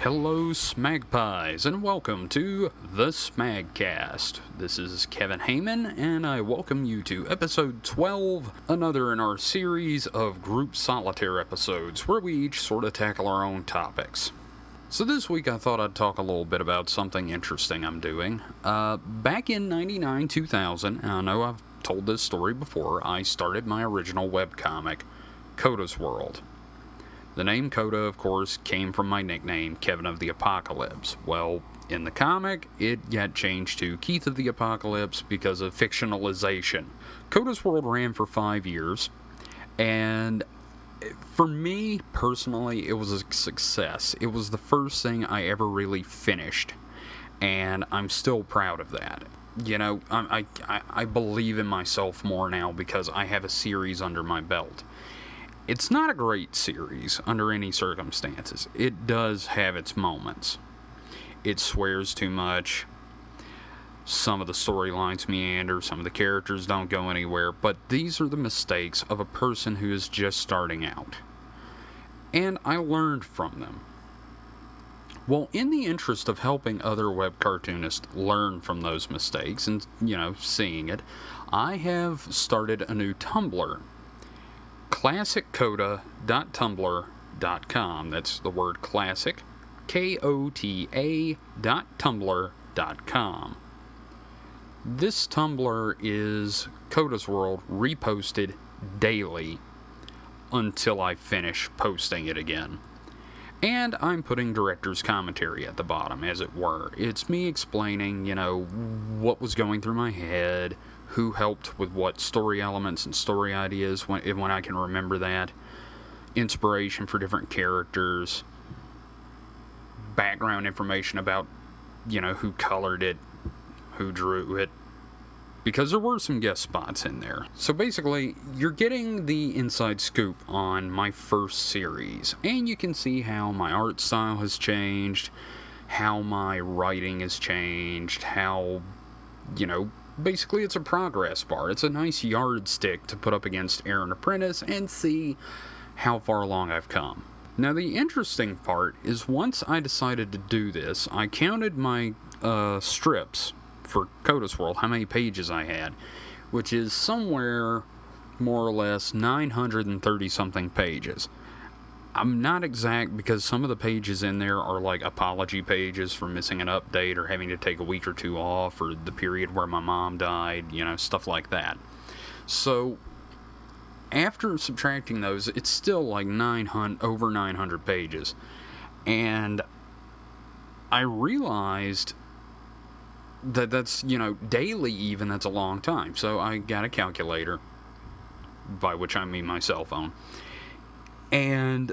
Hello, Smagpies, and welcome to the SMAGcast. This is Kevin Heyman, and I welcome you to episode 12, another in our series of group solitaire episodes, where we each sort of tackle our own topics. So this week I thought I'd talk a little bit about something interesting I'm doing. Back in 99-2000, and I know I've told this story before, I started my original webcomic, Coda's World. The name Coda, of course, came from my nickname, Kevin of the Apocalypse. Well, in the comic, it got changed to Keith of the Apocalypse because of fictionalization. Coda's World ran for 5 years, and for me, personally, it was a success. It was the first thing I ever really finished, and I'm still proud of that. You know, I believe in myself more now because I have a series under my belt. It's not a great series under any circumstances. It does have its moments. It swears too much. Some of the storylines meander. Some of the characters don't go anywhere. But these are the mistakes of a person who is just starting out. And I learned from them. Well, in the interest of helping other web cartoonists learn from those mistakes and, seeing it, I have started a new Tumblr. classiccoda.tumblr.com. That's the word classic, KOTA.tumblr.com. This Tumblr is Coda's World reposted daily until I finish posting it again. And I'm putting director's commentary at the bottom, as it were. It's me explaining, what was going through my head, who helped with what story elements and story ideas when I can remember that, inspiration for different characters, background information about, who colored it, who drew it, because there were some guest spots in there. So basically, you're getting the inside scoop on my first series, and you can see how my art style has changed, how my writing has changed, how, basically, it's a progress bar. It's a nice yardstick to put up against Aaron Apprentice and see how far along I've come. Now, the interesting part is once I decided to do this, I counted my strips for Coda's World, how many pages I had, which is somewhere more or less 930-something pages. I'm not exact because some of the pages in there are like apology pages for missing an update or having to take a week or two off or the period where my mom died, stuff like that. So after subtracting those, it's still like over 900 pages. And I realized that's, daily even, that's a long time. So I got a calculator, by which I mean my cell phone. And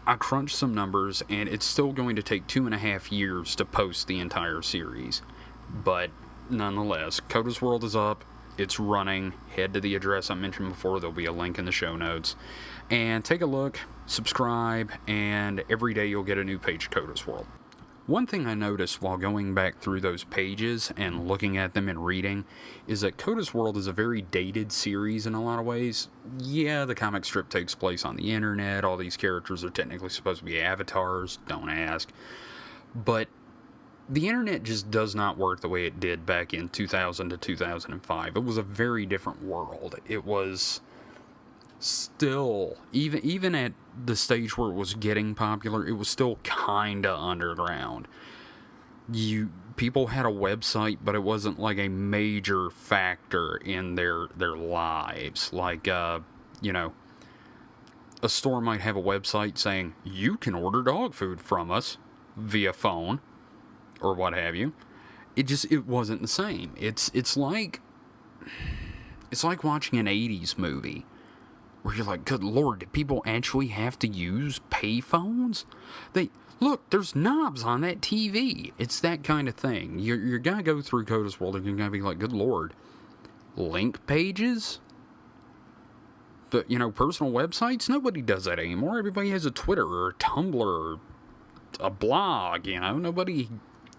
I crunched some numbers, and it's still going to take 2.5 years to post the entire series. But nonetheless, Coda's World is up. It's running. Head to the address I mentioned before. There'll be a link in the show notes. And take a look, subscribe, and every day you'll get a new page of Coda's World. One thing I noticed while going back through those pages and looking at them and reading is that Coda's World is a very dated series in a lot of ways. Yeah, the comic strip takes place on the internet. All these characters are technically supposed to be avatars. Don't ask. But the internet just does not work the way it did back in 2000 to 2005. It was a very different world. It was still, even at the stage where it was getting popular, it was still kinda underground. People had a website, but it wasn't like a major factor in their lives. Like, a store might have a website saying, you can order dog food from us via phone, or what have you. It wasn't the same. It's like watching an 80s movie where you're like, good lord, did people actually have to use payphones? Look, there's knobs on that TV. It's that kind of thing. You're gonna go through Coda's World and you're gonna be like, good lord, link pages? But, personal websites? Nobody does that anymore. Everybody has a Twitter or a Tumblr or a blog, Nobody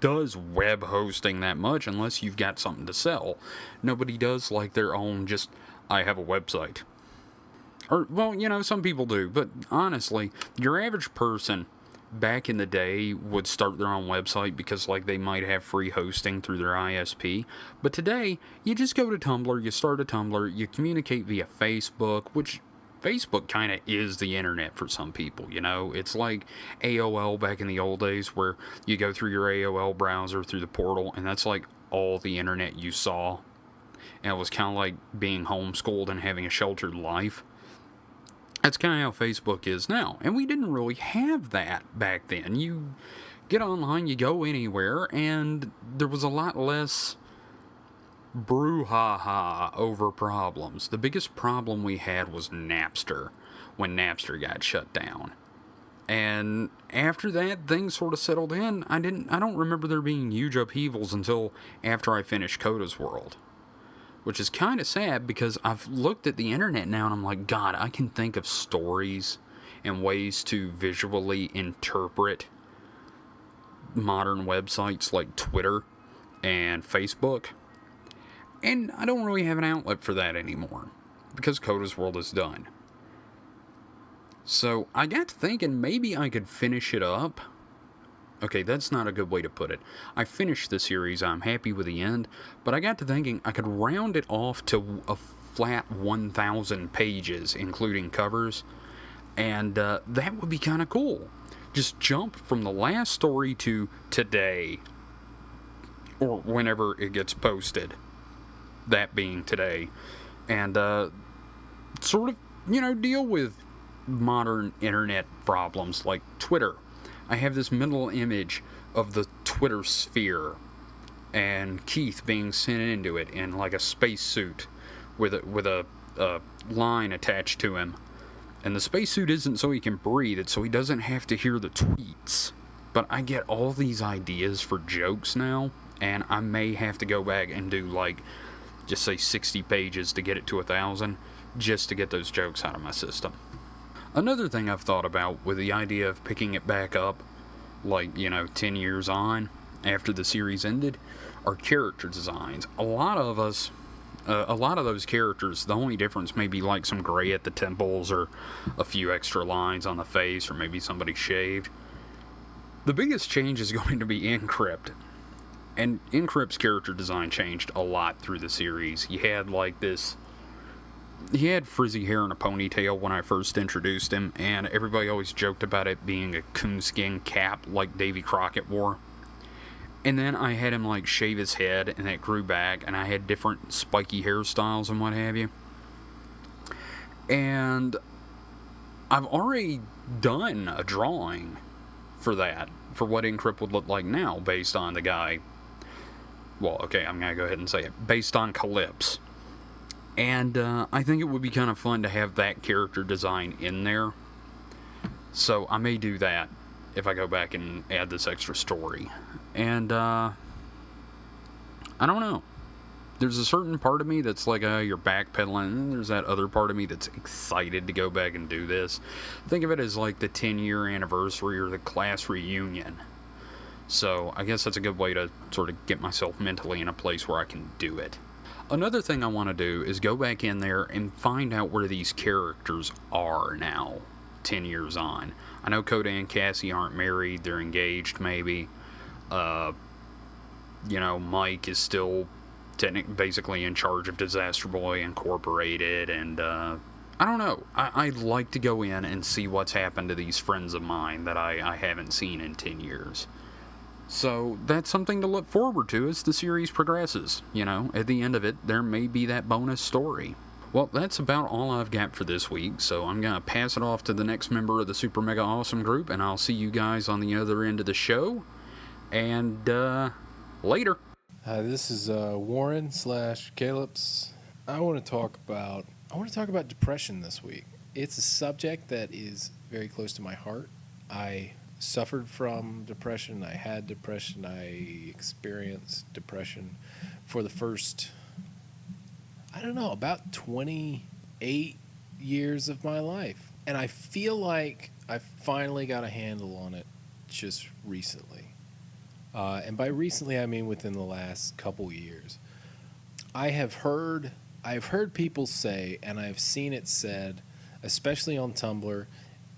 does web hosting that much unless you've got something to sell. Nobody does like their own just, I have a website. Or, well, some people do, but honestly, your average person back in the day would start their own website because like they might have free hosting through their ISP. But today, you just go to Tumblr, you start a Tumblr, you communicate via Facebook, which Facebook kind of is the internet for some people, you know? It's like AOL back in the old days where you go through your AOL browser through the portal and that's like all the internet you saw. And it was kind of like being homeschooled and having a sheltered life. That's kind of how Facebook is now. And we didn't really have that back then. You get online, you go anywhere, and there was a lot less brouhaha over problems. The biggest problem we had was Napster, when Napster got shut down. And after that, things sort of settled in. I don't remember there being huge upheavals until after I finished Coda's World. Which is kind of sad because I've looked at the internet now and I'm like, God, I can think of stories and ways to visually interpret modern websites like Twitter and Facebook. And I don't really have an outlet for that anymore because Coda's World is done. So I got to thinking maybe I could finish it up. Okay, that's not a good way to put it. I finished the series, I'm happy with the end, but I got to thinking I could round it off to a flat 1,000 pages, including covers, and that would be kind of cool. Just jump from the last story to today, or whenever it gets posted, that being today, and sort of, deal with modern internet problems like Twitter. I have this mental image of the Twitter sphere and Keith being sent into it in like a spacesuit with a line attached to him. And the spacesuit isn't so he can breathe, it's so he doesn't have to hear the tweets. But I get all these ideas for jokes now, and I may have to go back and do like, just say 60 pages to get it to 1,000, just to get those jokes out of my system. Another thing I've thought about with the idea of picking it back up, like, 10 years on, after the series ended, are character designs. A lot of those characters, the only difference may be like some gray at the temples or a few extra lines on the face or maybe somebody shaved. The biggest change is going to be Encrypt. And Encrypt's character design changed a lot through the series. He had frizzy hair and a ponytail when I first introduced him, and everybody always joked about it being a coonskin cap like Davy Crockett wore. And then I had him shave his head, and it grew back, and I had different spiky hairstyles and what have you. And I've already done a drawing for that, for what Encrypt would look like now, based on the guy. Well, okay, I'm going to go ahead and say it. Based on Calypse. And I think it would be kind of fun to have that character design in there. So I may do that if I go back and add this extra story. And I don't know. There's a certain part of me that's like, you're backpedaling. And there's that other part of me that's excited to go back and do this. Think of it as like the 10-year anniversary or the class reunion. So I guess that's a good way to sort of get myself mentally in a place where I can do it. Another thing I want to do is go back in there and find out where these characters are now, 10 years on. I know Coda and Cassie aren't married, they're engaged maybe. Mike is still basically in charge of Disaster Boy Incorporated, and I don't know. I'd like to go in and see what's happened to these friends of mine that I haven't seen in 10 years. So that's something to look forward to as the series progresses. At the end of it, there may be that bonus story. Well, that's about all I've got for this week, so I'm going to pass it off to the next member of the Super Mega Awesome group, and I'll see you guys on the other end of the show. And, later. Hi, this is Warren / Caleb's. I want to talk about depression this week. It's a subject that is very close to my heart. I suffered from depression. I had depression. I experienced depression for the first, about 28 years of my life. And I feel like I finally got a handle on it just recently. And by recently, I mean within the last couple years. I've heard people say, and I've seen it said, especially on Tumblr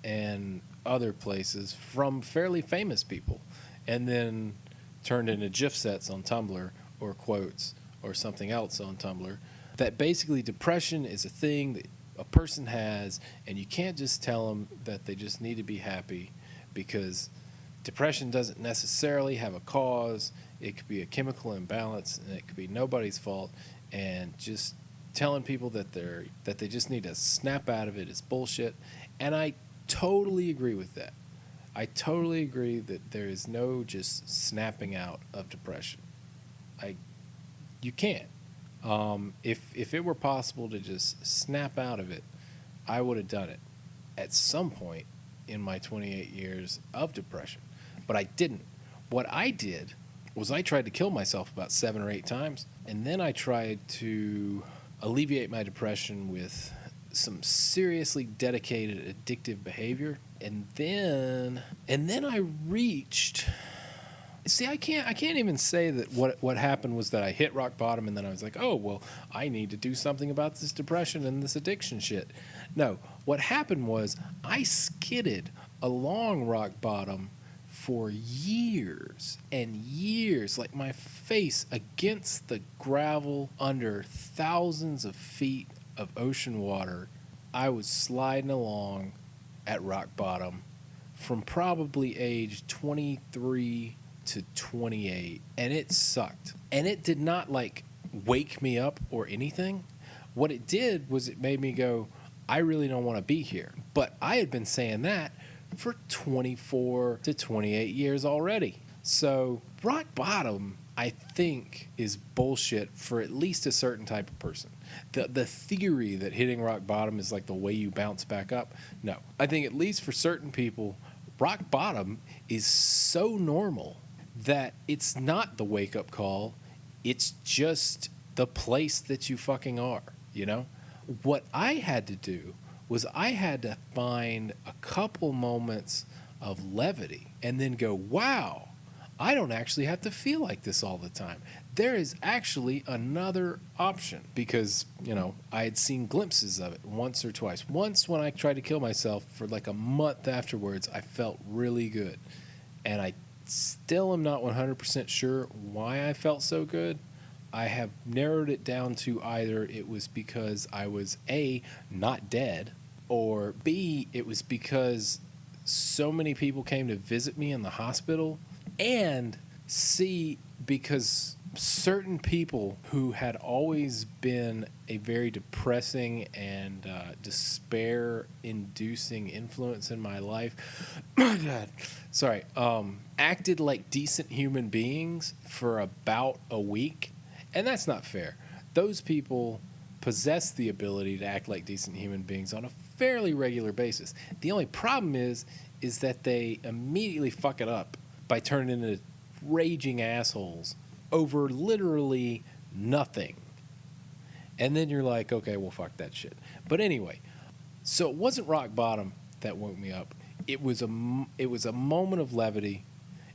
and other places from fairly famous people, and then turned into GIF sets on Tumblr or quotes or something else on Tumblr. That basically depression is a thing that a person has, and you can't just tell them that they just need to be happy, because depression doesn't necessarily have a cause. It could be a chemical imbalance, and it could be nobody's fault. And just telling people that they just need to snap out of it is bullshit. And I totally agree with that. I totally agree that there is no just snapping out of depression. You can't. If it were possible to just snap out of it, I would have done it at some point in my 28 years of depression. But I didn't. What I did was I tried to kill myself about 7 or 8 times, and then I tried to alleviate my depression with some seriously dedicated addictive behavior. And then I reached... See, I can't even say that what happened was that I hit rock bottom and then I was like, oh, well, I need to do something about this depression and this addiction shit. No, what happened was I skidded along rock bottom for years and years, like my face against the gravel under thousands of feet of ocean water. I was sliding along at rock bottom from probably age 23 to 28, and it sucked. And it did not like wake me up or anything. What it did was it made me go, I really don't want to be here. But I had been saying that for 24 to 28 years already. So rock bottom, I think, is bullshit for at least a certain type of person. The theory that hitting rock bottom is like the way you bounce back up, no. I think at least for certain people, rock bottom is so normal that it's not the wake-up call. It's just the place that you fucking are, you know? What I had to do was I had to find a couple moments of levity and then go, wow, I don't actually have to feel like this all the time. There is actually another option, because, you know, I had seen glimpses of it once or twice. Once when I tried to kill myself for like a month afterwards, I felt really good. And I still am not 100% sure why I felt so good. I have narrowed it down to either it was because I was A, not dead, or B, it was because so many people came to visit me in the hospital, and C, because certain people who had always been a very depressing and despair-inducing influence in my life, acted like decent human beings for about a week. And that's not fair. Those people possess the ability to act like decent human beings on a fairly regular basis. The only problem is that they immediately fuck it up by turning into raging assholes over literally nothing. And then you're like, okay, well, fuck that shit. But anyway, so it wasn't rock bottom that woke me up. It was a moment of levity,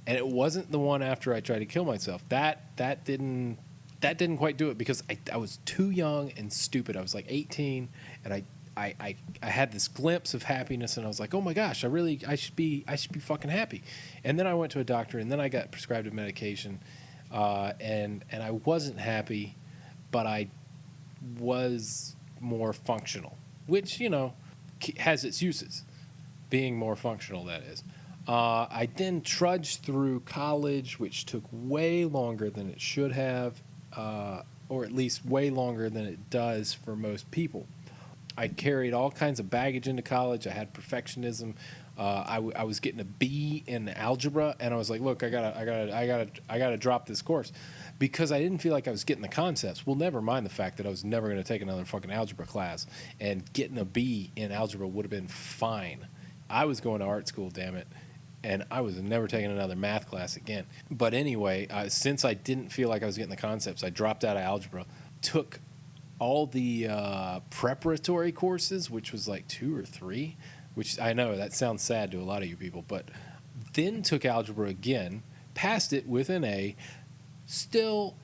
and it wasn't the one after I tried to kill myself. That didn't quite do it, because I was too young and stupid. I was like 18, and I had this glimpse of happiness, and I was like, oh my gosh, I should be fucking happy. And then I went to a doctor, and then I got prescribed a medication, and I wasn't happy, but I was more functional, which, you know, has its uses. Being more functional, that is. I then trudged through college, which took way longer than it should have, or at least way longer than it does for most people. I carried all kinds of baggage into college. I had perfectionism. I was getting a B in algebra, and I was like, look, I gotta drop this course, because I didn't feel like I was getting the concepts. Well, never mind the fact that I was never going to take another fucking algebra class, and getting a B in algebra would have been fine. I was going to art school, damn it, and I was never taking another math class again. But anyway, since I didn't feel like I was getting the concepts, I dropped out of algebra, took all the preparatory courses, which was like 2 or 3, which I know that sounds sad to a lot of you people, but then took algebra again, passed it with an A, still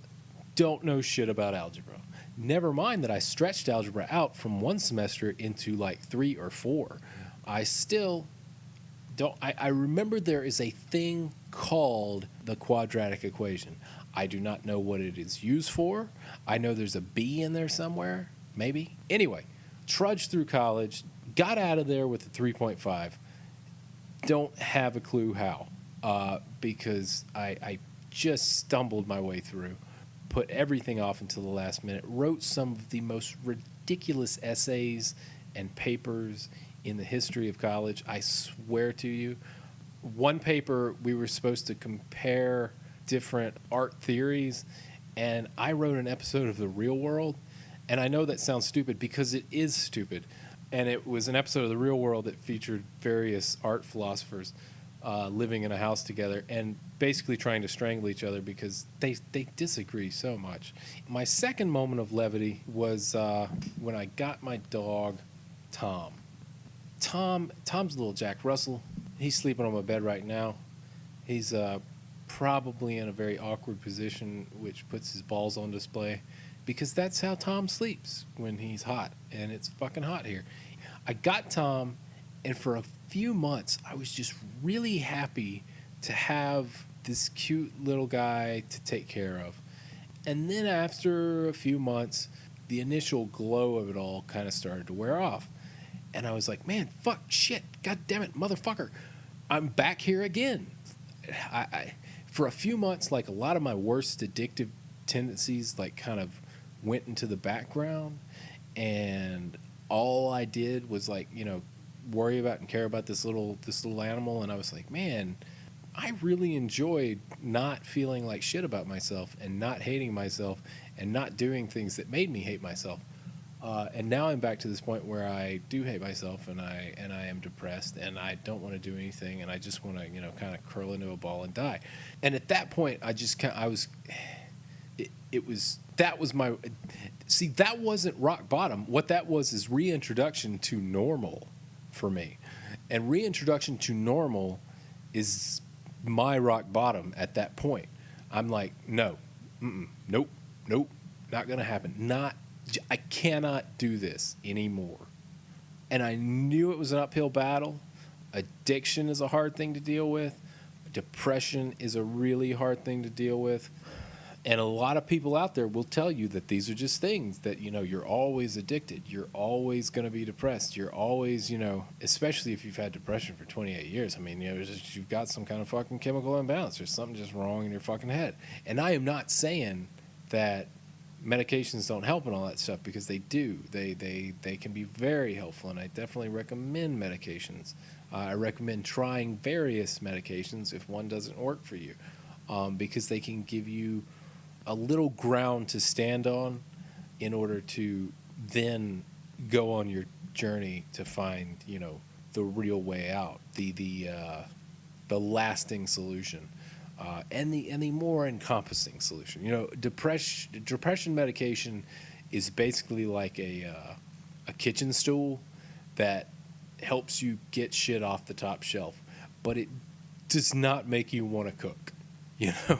don't know shit about algebra. Never mind that I stretched algebra out from 1 semester into like 3 or 4. I still I remember there is a thing called the quadratic equation. I do not know what it is used for. I know there's a B in there somewhere, maybe. Anyway, trudged through college, got out of there with a 3.5. Don't have a clue how, because I just stumbled my way through, put everything off until the last minute, wrote some of the most ridiculous essays and papers in the history of college. I swear to you, one paper we were supposed to compare different art theories, and I wrote an episode of The Real World, and I know that sounds stupid because it is stupid, and it was an episode of The Real World that featured various art philosophers living in a house together and basically trying to strangle each other because they disagree so much. My second moment of levity was when I got my dog, Tom. Tom's a little Jack Russell. He's sleeping on my bed right now. He's probably in a very awkward position, which puts his balls on display, because that's how Tom sleeps when he's hot, and it's fucking hot here. I got Tom, and for a few months, I was just really happy to have this cute little guy to take care of. And then after a few months, the initial glow of it all kind of started to wear off. And I was like, man, fuck, shit, god damn it, motherfucker, I'm back here again. I for a few months, like, a lot of my worst addictive tendencies, like, kind of went into the background, and all I did was, like, you know, worry about and care about this little animal. And I was like, man, I really enjoyed not feeling like shit about myself and not hating myself and not doing things that made me hate myself. And now I'm back to this point where I do hate myself, and I am depressed, and I don't want to do anything, and I just want to, you know, kind of curl into a ball and die. And at that point, that wasn't rock bottom. What that was is reintroduction to normal for me. And reintroduction to normal is my rock bottom at that point. I'm like, nope, not going to happen. I cannot do this anymore. And I knew it was an uphill battle. Addiction is a hard thing to deal with. Depression is a really hard thing to deal with. And a lot of people out there will tell you that these are just things that, you know, you're always addicted. You're always going to be depressed. You're always, you know, especially if you've had depression for 28 years. I mean, you know, you've got some kind of fucking chemical imbalance. There's something just wrong in your fucking head. And I am not saying that medications don't help and all that stuff, because they do. They can be very helpful, and I definitely recommend medications. I recommend trying various medications if one doesn't work for you, because they can give you a little ground to stand on in order to then go on your journey to find, you know, the real way out, the lasting solution. And the more encompassing solution. You know, depression medication is basically like a kitchen stool that helps you get shit off the top shelf, but it does not make you want to cook. You know,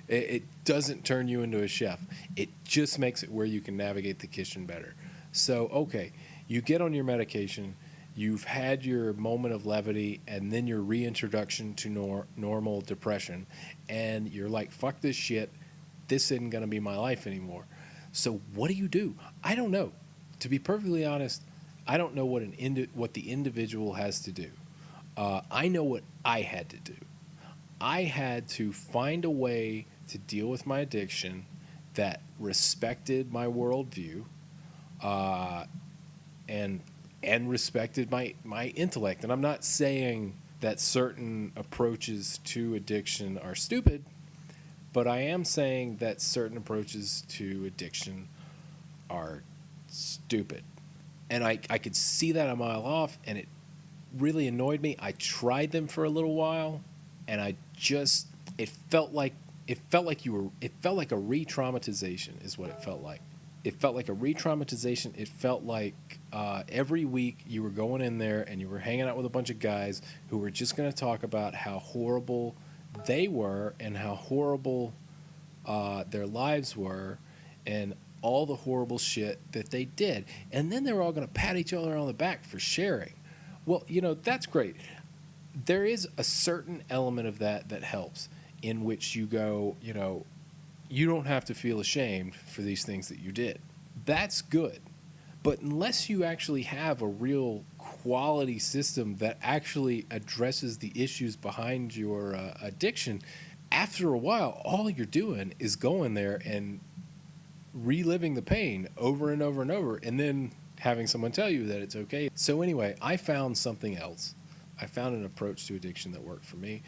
it doesn't turn you into a chef. It just makes it where you can navigate the kitchen better. So, okay, you get on your medication. You've had your moment of levity and then your reintroduction to normal depression, and you're like, fuck this shit. This isn't going to be my life anymore. So what do? I don't know. To be perfectly honest, I don't know what the individual has to do. I know what I had to do. I had to find a way to deal with my addiction that respected my worldview, and respected my intellect. And I'm not saying that certain approaches to addiction are stupid, but I am saying that certain approaches to addiction are stupid. And I could see that a mile off, and it really annoyed me. I tried them for a little while, and it felt like a re-traumatization is what it felt like. It felt like a re-traumatization. It felt like every week you were going in there and you were hanging out with a bunch of guys who were just going to talk about how horrible they were and how horrible their lives were and all the horrible shit that they did. And then they were all going to pat each other on the back for sharing. Well, you know, that's great. there is a certain element of that that helps, in which you go, you don't have to feel ashamed for these things that you did. That's good. But unless you actually have a real quality system that actually addresses the issues behind your addiction, after a while, all you're doing is going there and reliving the pain over and over and over, and then having someone tell you that it's okay. So anyway, I found something else. I found an approach to addiction that worked for me.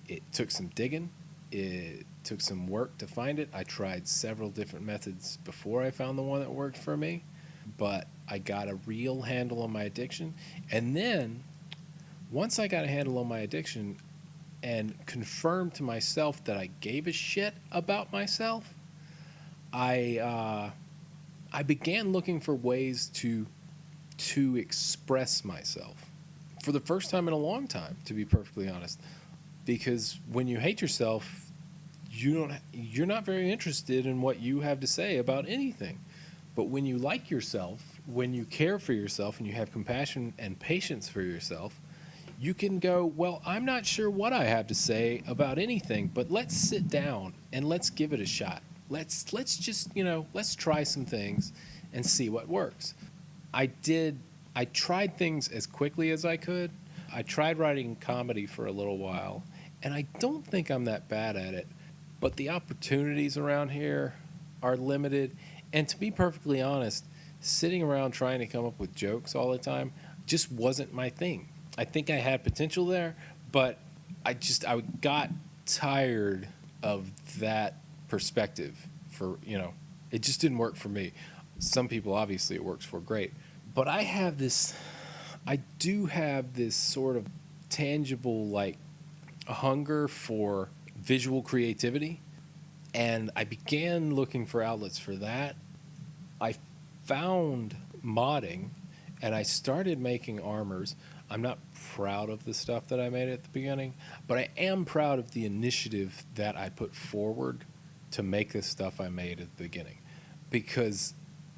It took some digging. It took some work to find it. I tried several different methods before I found the one that worked for me, but I got a real handle on my addiction. And then once I got a handle on my addiction and confirmed to myself that I gave a shit about myself, I began looking for ways to express myself for the first time in a long time, to be perfectly honest. Because when you hate yourself, you're not very interested in what you have to say about anything. But when you like yourself, when you care for yourself, and you have compassion and patience for yourself, you can go, well, I'm not sure what I have to say about anything, but let's sit down and let's give it a shot. Let's just, let's try some things and see what works. I tried things as quickly as I could. I tried writing comedy for a little while, and I don't think I'm that bad at it, but the opportunities around here are limited. And to be perfectly honest, sitting around trying to come up with jokes all the time just wasn't my thing. I think I had potential there, but I got tired of that perspective it just didn't work for me. Some people, obviously, it works for great. But I do have this sort of tangible, like, a hunger for visual creativity, and I began looking for outlets for that. I found modding, and I started making armors. I'm not proud of the stuff that I made at the beginning, but I am proud of the initiative that I put forward to make the stuff I made at the beginning. Because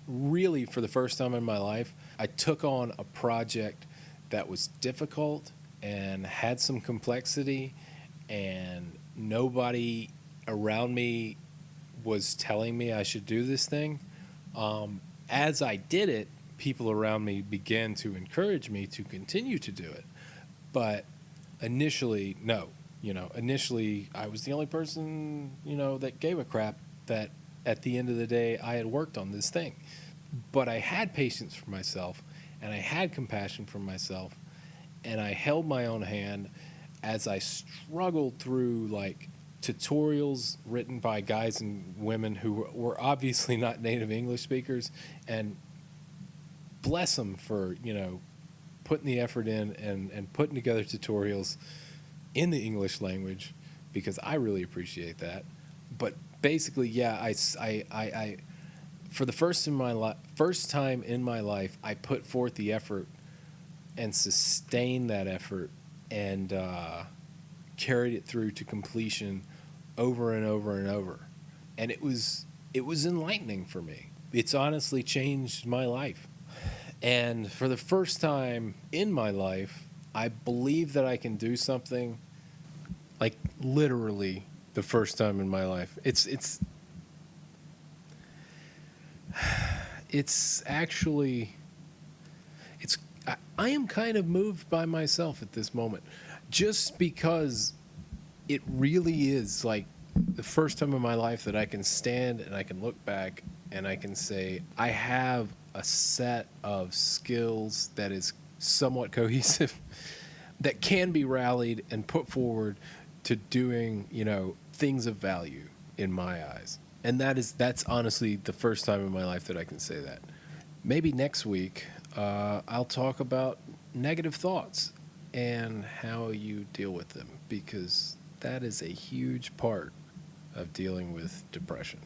really, for the first time in my life, I took on a project that was difficult and had some complexity, and nobody around me was telling me I should do this thing. As I did it, people around me began to encourage me to continue to do it. But initially, no. Initially, I was the only person, that gave a crap that at the end of the day, I had worked on this thing. But I had patience for myself, and I had compassion for myself, and I held my own hand as I struggled through, like, tutorials written by guys and women who were obviously not native English speakers, and bless them for, putting the effort in and putting together tutorials in the English language, because I really appreciate that. But basically, yeah, I for the first time in my life, I put forth the effort and sustained that effort and carried it through to completion over and over and over. And it was enlightening for me. It's honestly changed my life. And for the first time in my life, I believe that I can do something, like, literally the first time in my life. I am kind of moved by myself at this moment, just because it really is like the first time in my life that I can stand and I can look back and I can say I have a set of skills that is somewhat cohesive, that can be rallied and put forward to doing, things of value in my eyes. And that's honestly the first time in my life that I can say that. Maybe next week, I'll talk about negative thoughts and how you deal with them, because that is a huge part of dealing with depression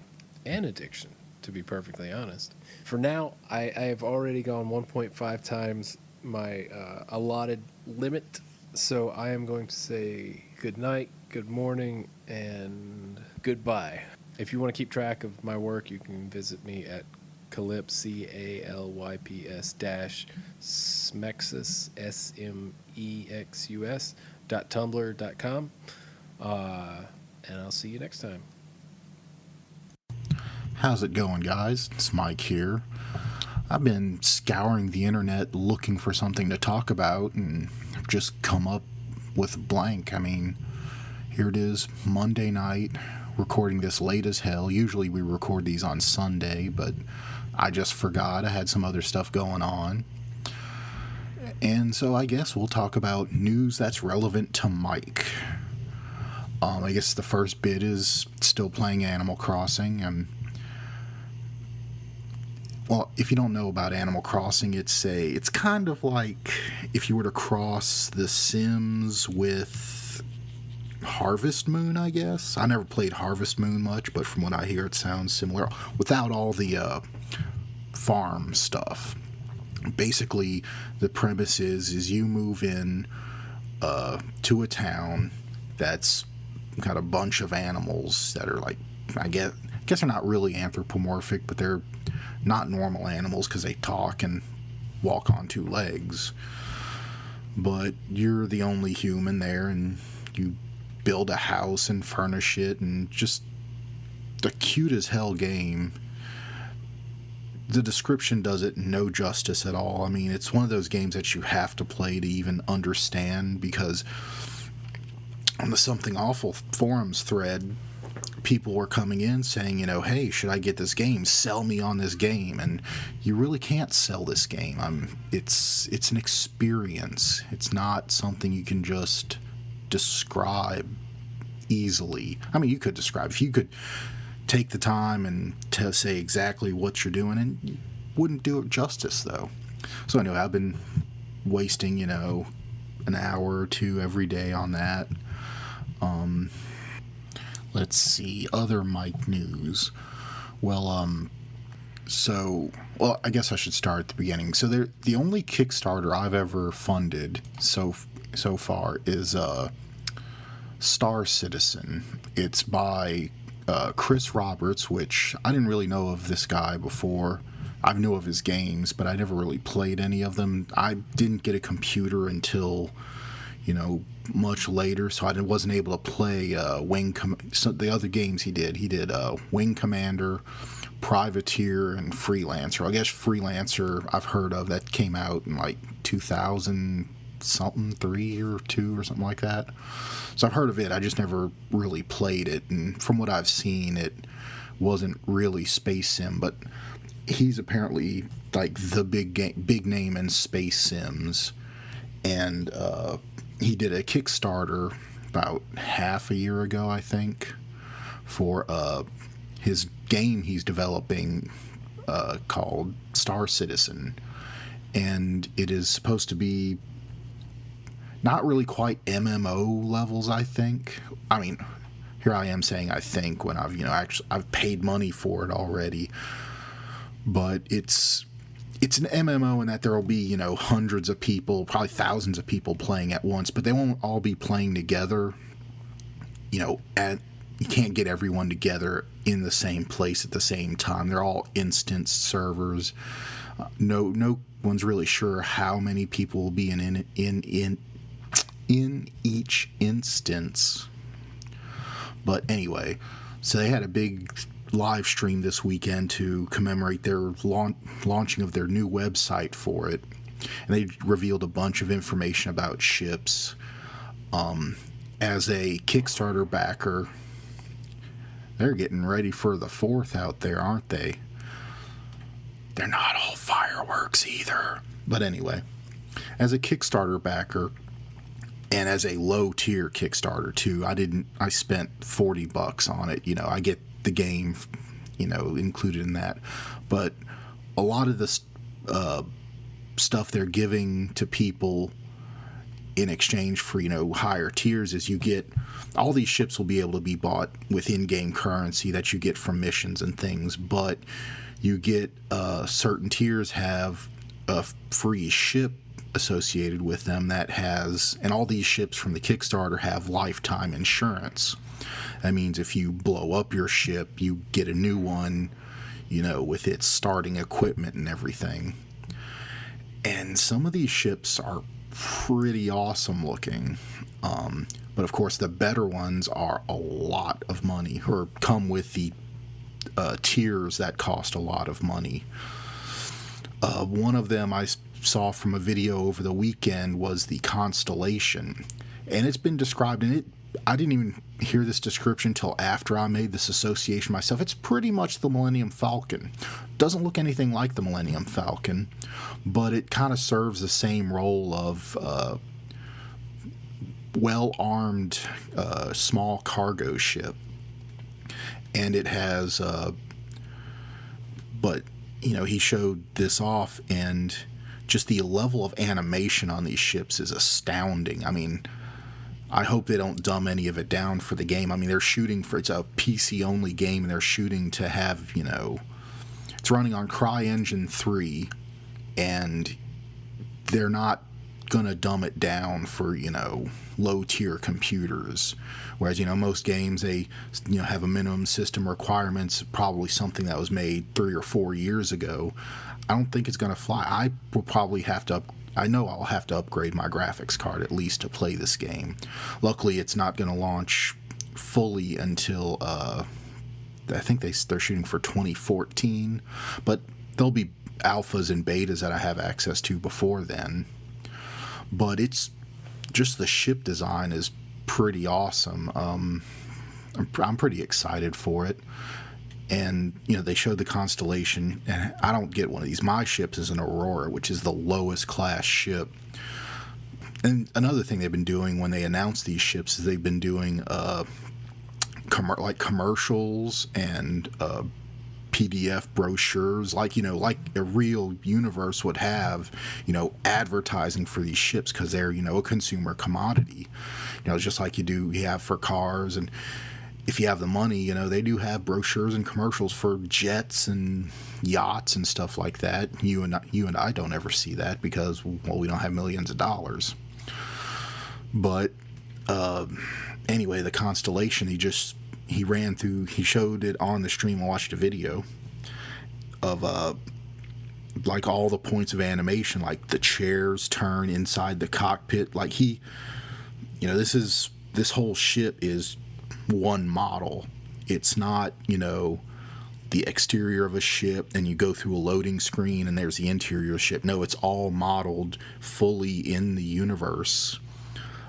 and addiction, to be perfectly honest. For now, I have already gone 1.5 times my allotted limit, so I am going to say good night, good morning, and goodbye. If you want to keep track of my work, you can visit me at Calyps, CALYPS dash Smexus, SMEXUS.tumblr.com. And I'll see you next time. How's it going, guys? It's Mike here. I've been scouring the internet looking for something to talk about and I've just come up with blank. I mean, here it is, Monday night, recording this late as hell. Usually we record these on Sunday, but I just forgot. I had some other stuff going on. And so I guess we'll talk about news that's relevant to Mike. I guess the first bit is still playing Animal Crossing. Well, if you don't know about Animal Crossing, it's kind of like if you were to cross The Sims with Harvest Moon, I guess. I never played Harvest Moon much, but from what I hear, it sounds similar without all the farm stuff. Basically, the premise is you move in to a town that's got a bunch of animals that are like, I guess they're not really anthropomorphic, but they're not normal animals because they talk and walk on two legs. But you're the only human there, and you build a house and furnish it, and just the cute as hell game. The description does it no justice at all. I mean, it's one of those games that you have to play to even understand, because on the Something Awful forums thread, people were coming in saying, hey, should I get this game? Sell me on this game. And you really can't sell this game. It's an experience. It's not something you can just describe easily. I mean, you could describe. If you could take the time and to say exactly what you're doing, and you wouldn't do it justice, though. So anyway, I've been wasting, an hour or two every day on that. Let's see, other Mike news. Well, I guess I should start at the beginning. So the only Kickstarter I've ever funded so far is Star Citizen. It's by Chris Roberts, which I didn't really know of this guy before. I knew of his games, but I never really played any of them. I didn't get a computer until much later, so I wasn't able to play the other games he did. He did Wing Commander, Privateer, and Freelancer. I guess Freelancer I've heard of. That came out in like 2000 something, 3 or 2 or something like that. So I've heard of it. I just never really played it, and from what I've seen, it wasn't really Space Sim, but he's apparently like the big name in Space Sims. And he did a Kickstarter about half a year ago, I think, for his game he's developing called Star Citizen. And it is supposed to be not really quite MMO levels, I think. I mean, here I am saying I think when I've paid money for it already. But it's an MMO in that there will be, hundreds of people, probably thousands of people playing at once, but they won't all be playing together, you can't get everyone together in the same place at the same time. They're all instance servers. No one's really sure how many people will be in each instance. But anyway, so they had a big live stream this weekend to commemorate their launching of their new website for it, and they revealed a bunch of information about ships. As a Kickstarter backer, they're getting ready for the 4th out there, aren't they? They're not all fireworks either. But anyway, as a Kickstarter backer, and as a low tier Kickstarter too, I spent $40 on it. I get the game, included in that. But a lot of the stuff they're giving to people in exchange for, higher tiers is you get all these ships will be able to be bought with in-game currency that you get from missions and things, but you get certain tiers have a free ship associated with them that has, and all these ships from the Kickstarter have lifetime insurance. That means if you blow up your ship, you get a new one, with its starting equipment and everything. And some of these ships are pretty awesome looking. But of course, the better ones are a lot of money, or come with the tiers that cost a lot of money. One of them I saw from a video over the weekend was the Constellation, and it's been described, and I didn't even hear this description till after I made this association myself. It's pretty much the Millennium Falcon. Doesn't look anything like the Millennium Falcon, but it kind of serves the same role of well-armed small cargo ship. And it has but he showed this off, and just the level of animation on these ships is astounding. I mean, I hope they don't dumb any of it down for the game. I mean, they're shooting for, it's a PC only game, and they're shooting to have, it's running on CryEngine 3, and they're not gonna dumb it down for, low tier computers. Whereas, most games, they, have a minimum system requirements, probably something that was made 3 or 4 years ago. I don't think it's gonna fly. I will probably have to I know I'll have to upgrade my graphics card at least to play this game. Luckily, it's not going to launch fully until I think they're shooting for 2014, but there'll be alphas and betas that I have access to before then. But it's just, the ship design is pretty awesome. I'm pretty excited for it. And, they showed the Constellation, and I don't get one of these. My ship is an Aurora, which is the lowest class ship. And another thing they've been doing when they announce these ships is they've been doing commercials and PDF brochures, like a real universe would have, advertising for these ships, because they're, a consumer commodity. Just like you have for cars. And if you have the money, they do have brochures and commercials for jets and yachts and stuff like that. You and I don't ever see that because, well, we don't have millions of dollars. But anyway, the Constellation, he showed it on the stream. I watched a video of like all the points of animation, like the chairs turn inside the cockpit. Like this whole ship is one model. It's not, the exterior of a ship and you go through a loading screen and there's the interior of the ship. No, it's all modeled fully in the universe.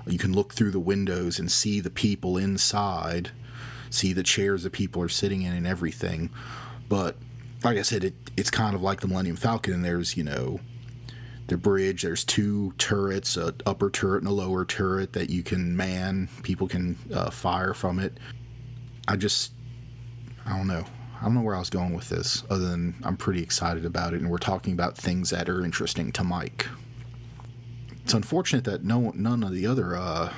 You can look through the windows and see the people inside, see the chairs that people are sitting in and everything. But like I said, it's kind of like the Millennium Falcon, and there's, the bridge, there's 2 turrets, an upper turret and a lower turret that you can man. People can fire from it. I don't know. I don't know where I was going with this, other than I'm pretty excited about it, and we're talking about things that are interesting to Mike. It's unfortunate that none of the other,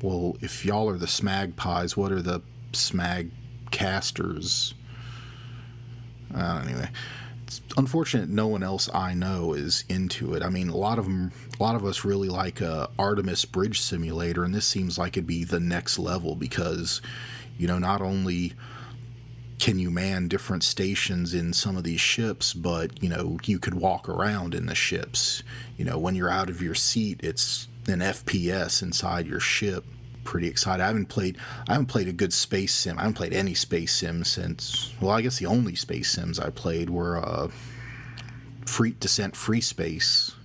well, if y'all are the Smag pies, what are the SMAGcasters? Anyway. It's unfortunate no one else I know is into it. I mean, a lot of us really like Artemis Bridge Simulator, and this seems like it'd be the next level because, not only can you man different stations in some of these ships, but, you could walk around in the ships. When you're out of your seat, it's an FPS inside your ship. Pretty excited. I haven't played a good space sim. I haven't played any space sims since, well, I guess the only space sims I played were Descent Free Space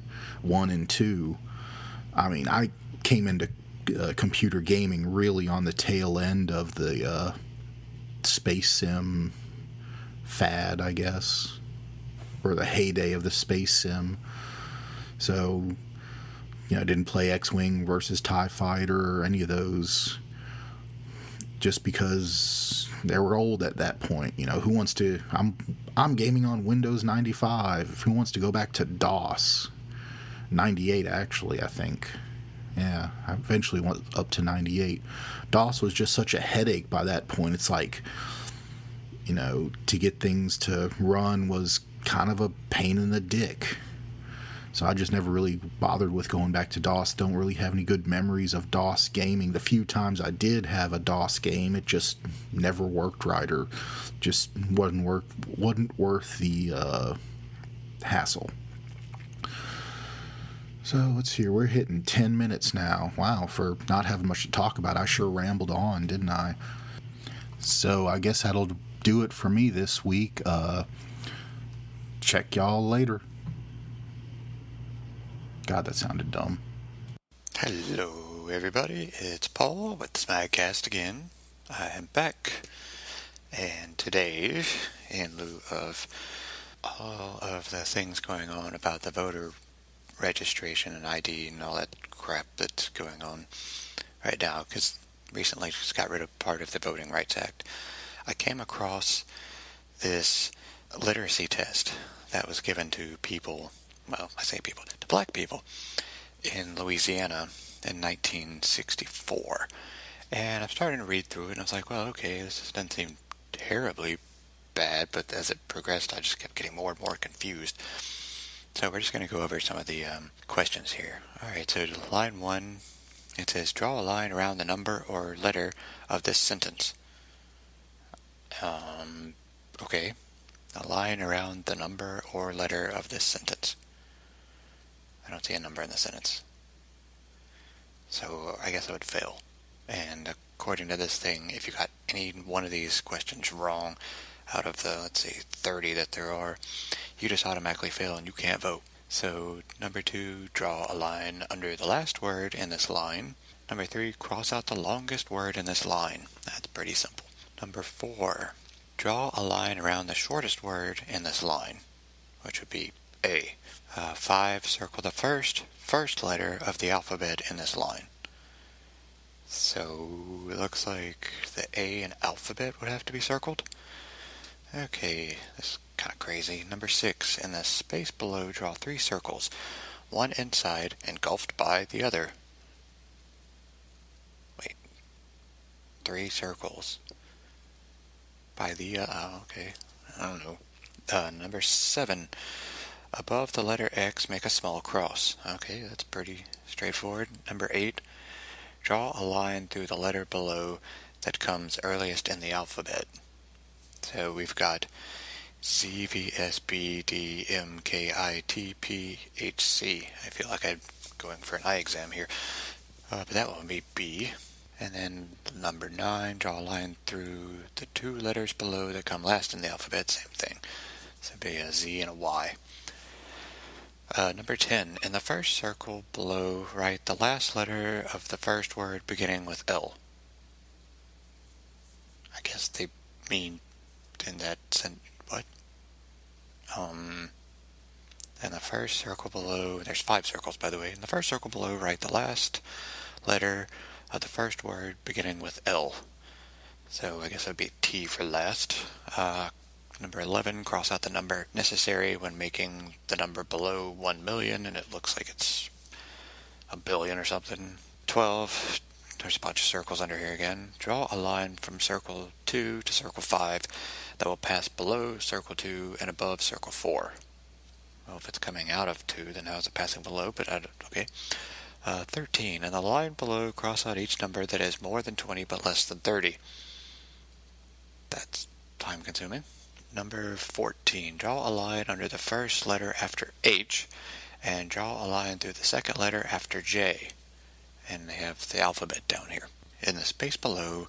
1 and 2. I mean, I came into computer gaming really on the tail end of the space sim fad, I guess, or the heyday of the space sim. So I didn't play X-Wing versus TIE Fighter or any of those just because they were old at that point. Who wants to... I'm gaming on Windows 95. Who wants to go back to DOS? 98, actually, I think. Yeah, I eventually went up to 98. DOS was just such a headache by that point. It's like, to get things to run was kind of a pain in the dick. So I just never really bothered with going back to DOS. Don't really have any good memories of DOS gaming. The few times I did have a DOS game, it just never worked right, or just wasn't worth the hassle. So let's see here. We're hitting 10 minutes now. Wow, for not having much to talk about, I sure rambled on, didn't I? So I guess that'll do it for me this week. Check y'all later. God, that sounded dumb. Hello, everybody. It's Paul with the SMAGcast again. I am back, and today, in lieu of all of the things going on about the voter registration and ID and all that crap that's going on right now, because recently just got rid of part of the Voting Rights Act, I came across this literacy test that was given to people, well, I say people, to black people in Louisiana in 1964. And I'm starting to read through it, and I was like, well, okay, this doesn't seem terribly bad, but as it progressed, I just kept getting more and more confused. So we're just going to go over some of the questions here. Alright, so line 1, it says, draw a line around the number or letter of this sentence. Okay, a line around the number or letter of this sentence. I don't see a number in the sentence. So I guess I would fail. And according to this thing, if you got any one of these questions wrong out of the, let's say, 30 that there are, you just automatically fail and you can't vote. So number 2, draw a line under the last word in this line. Number 3, cross out the longest word in this line. That's pretty simple. Number 4, draw a line around the shortest word in this line, which would be A. 5, circle the first letter of the alphabet in this line. So it looks like the A in alphabet would have to be circled. Okay, this is kind of crazy. Number 6, in the space below, draw 3 circles, one inside engulfed by the other. Wait, 3 circles by the, okay, I don't know. Number 7, above the letter X, make a small cross. Okay, that's pretty straightforward. Number 8, draw a line through the letter below that comes earliest in the alphabet. So we've got Z, V, S, B, D, M, K, I, T, P, H, C. I feel like I'm going for an eye exam here. But that one would be B. And then number 9, draw a line through the 2 letters below that come last in the alphabet. Same thing. So it'd be a Z and a Y. Number 10, in the first circle below, write the last letter of the first word beginning with L. I guess they mean in that sense, what? In the first circle below, there's 5 circles by the way. In the first circle below, write the last letter of the first word beginning with L. So I guess it would be T for last. Number 11, cross out the number necessary when making the number below 1 million, and it looks like it's a billion or something. 12, there's a bunch of circles under here again. Draw a line from circle 2 to circle 5 that will pass below circle 2 and above circle 4. Well, if it's coming out of 2, then how is it passing below? But okay. 13, in the line below, cross out each number that is more than 20 but less than 30. That's time consuming. Number 14, draw a line under the first letter after H and draw a line through the second letter after J. And they have the alphabet down here. In the space below,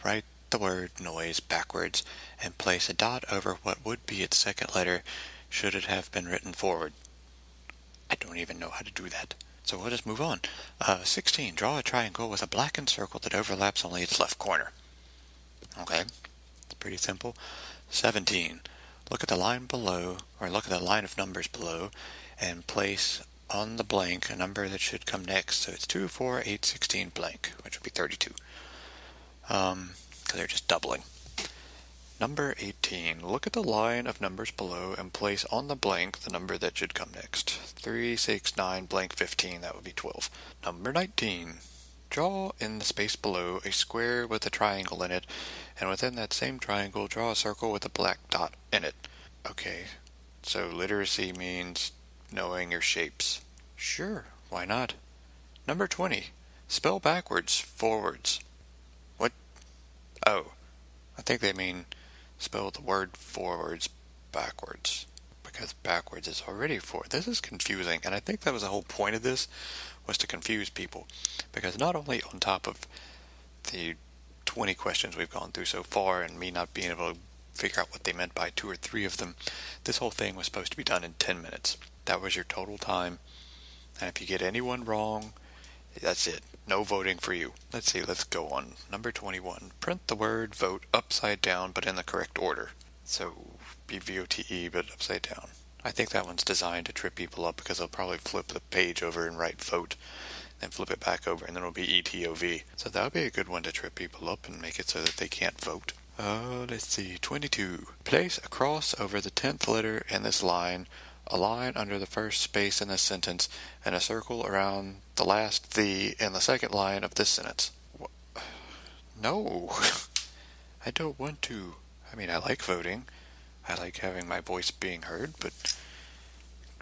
write the word noise backwards and place a dot over what would be its second letter should it have been written forward. I don't even know how to do that. So we'll just move on. 16, draw a triangle with a blackened circle that overlaps only its left corner. Okay, it's pretty simple. 17, look at the line below, or look at the line of numbers below, and place on the blank a number that should come next. So it's 2, 4, 8, 16 blank, which would be 32. Because they're just doubling. Number 18, look at the line of numbers below and place on the blank the number that should come next. 3, 6, 9, blank 15, that would be 12. Number 19, draw in the space below a square with a triangle in it, and within that same triangle, draw a circle with a black dot in it. Okay, so literacy means knowing your shapes. Sure, why not? Number 20. Spell backwards, forwards. What? Oh, I think they mean spell the word forwards backwards. Because backwards is already forward. This is confusing, and I think that was the whole point of this, was to confuse people. Because not only on top of the 20 questions we've gone through so far, and me not being able to figure out what they meant by 2 or 3 of them, this whole thing was supposed to be done in 10 minutes. That was your total time. And if you get anyone wrong, that's it. No voting for you. Let's see, let's go on. Number 21. Print the word vote upside down, but in the correct order. So, B-V-O-T-E, but upside down. I think that one's designed to trip people up because they'll probably flip the page over and write vote, then flip it back over, and then it'll be E-T-O-V. So that would be a good one to trip people up and make it so that they can't vote. Let's see. 22. Place a cross over the 10th letter in this line, a line under the first space in this sentence, and a circle around the last "the" in the second line of this sentence. No. I don't want to. I mean, I like voting. I like having my voice being heard, but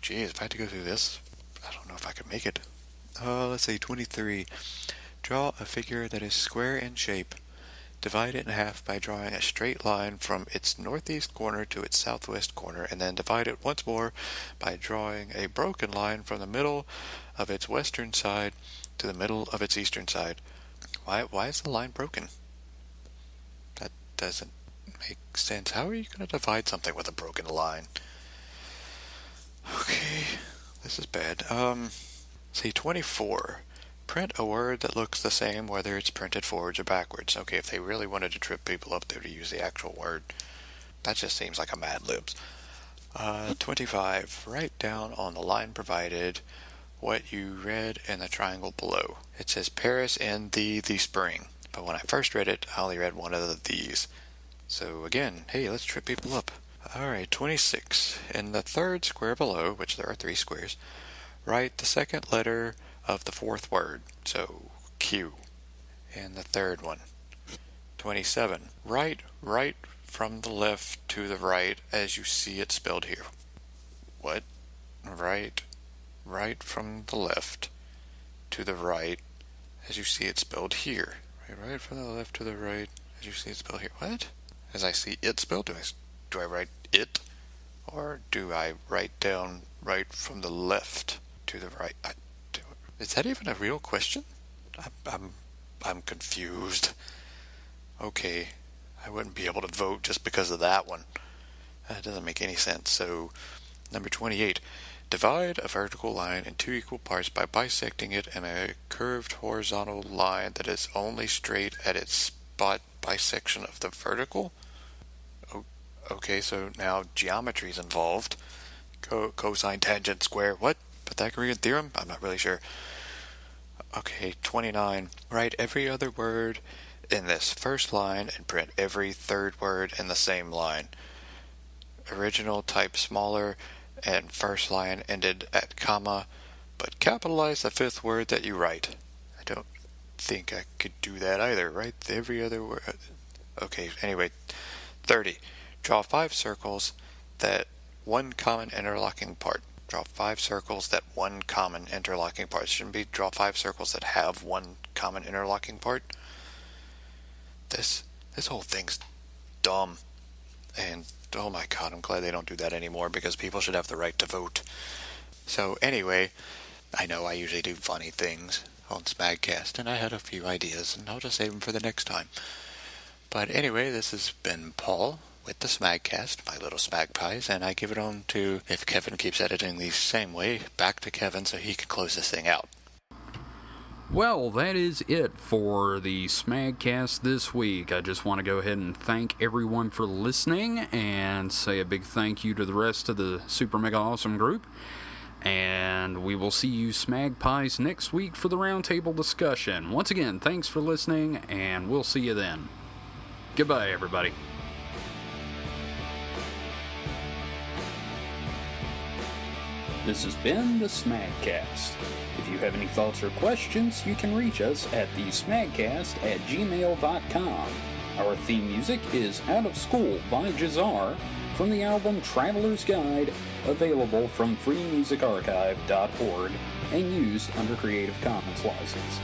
geez, if I had to go through this, I don't know if I could make it. Let's see, 23. Draw a figure that is square in shape. Divide it in half by drawing a straight line from its northeast corner to its southwest corner, and then divide it once more by drawing a broken line from the middle of its western side to the middle of its eastern side. Why is the line broken? That doesn't make sense. How are you going to divide something with a broken line? Okay, this is bad. See, 24. Print a word that looks the same whether it's printed forwards or backwards. Okay, if they really wanted to trip people up, they would use the actual word. That just seems like a Mad Libs. 25. Write down on the line provided what you read in the triangle below. It says Paris in the spring. But when I first read it, I only read one of these. So again, hey, let's trip people up. Alright, 26. In the third square below, which there are 3 squares, write the second letter of the fourth word, so Q, in the third one. 27. Write right from the left to the right as you see it spelled here. What? Right from the left to the right as you see it spelled here. Right from the left to the right as you see it spelled here. What? As I see it spelled? Do I write it? Or do I write down right from the left to the right? Is that even a real question? I'm confused. Okay, I wouldn't be able to vote just because of that one. That doesn't make any sense. So, number 28. Divide a vertical line in 2 equal parts by bisecting it in a curved horizontal line that is only straight at its spot bisection of the vertical. Okay, so now geometry's involved. Cosine, tangent, square, what? Pythagorean theorem? I'm not really sure. Okay, 29. Write every other word in this first line and print every third word in the same line. Original type smaller and first line ended at comma, but capitalize the 5th word that you write. I don't think I could do that either. Write every other word. Okay, anyway. 30. Draw 5 circles that one common interlocking part. Draw 5 circles that one common interlocking part. It shouldn't be draw 5 circles that have one common interlocking part. This whole thing's dumb. And oh my god, I'm glad they don't do that anymore because people should have the right to vote. So anyway, I know I usually do funny things on SMAGcast, and I had a few ideas, and I'll just save them for the next time. But anyway, this has been Paul with the SMAGcast, my little Smag Pies, and I give it on to, if Kevin keeps editing these same way, back to Kevin so he can close this thing out. Well, that is it for the SMAGcast this week. I just want to go ahead and thank everyone for listening and say a big thank you to the rest of the Super Mega Awesome group. And we will see you Smag Pies next week for the roundtable discussion. Once again, thanks for listening, and we'll see you then. Goodbye, everybody. This has been the SMAGcast. If you have any thoughts or questions, you can reach us at thesmagcast@gmail.com. Our theme music is Out of School by Jazar, from the album Traveler's Guide, available from freemusicarchive.org and used under Creative Commons license.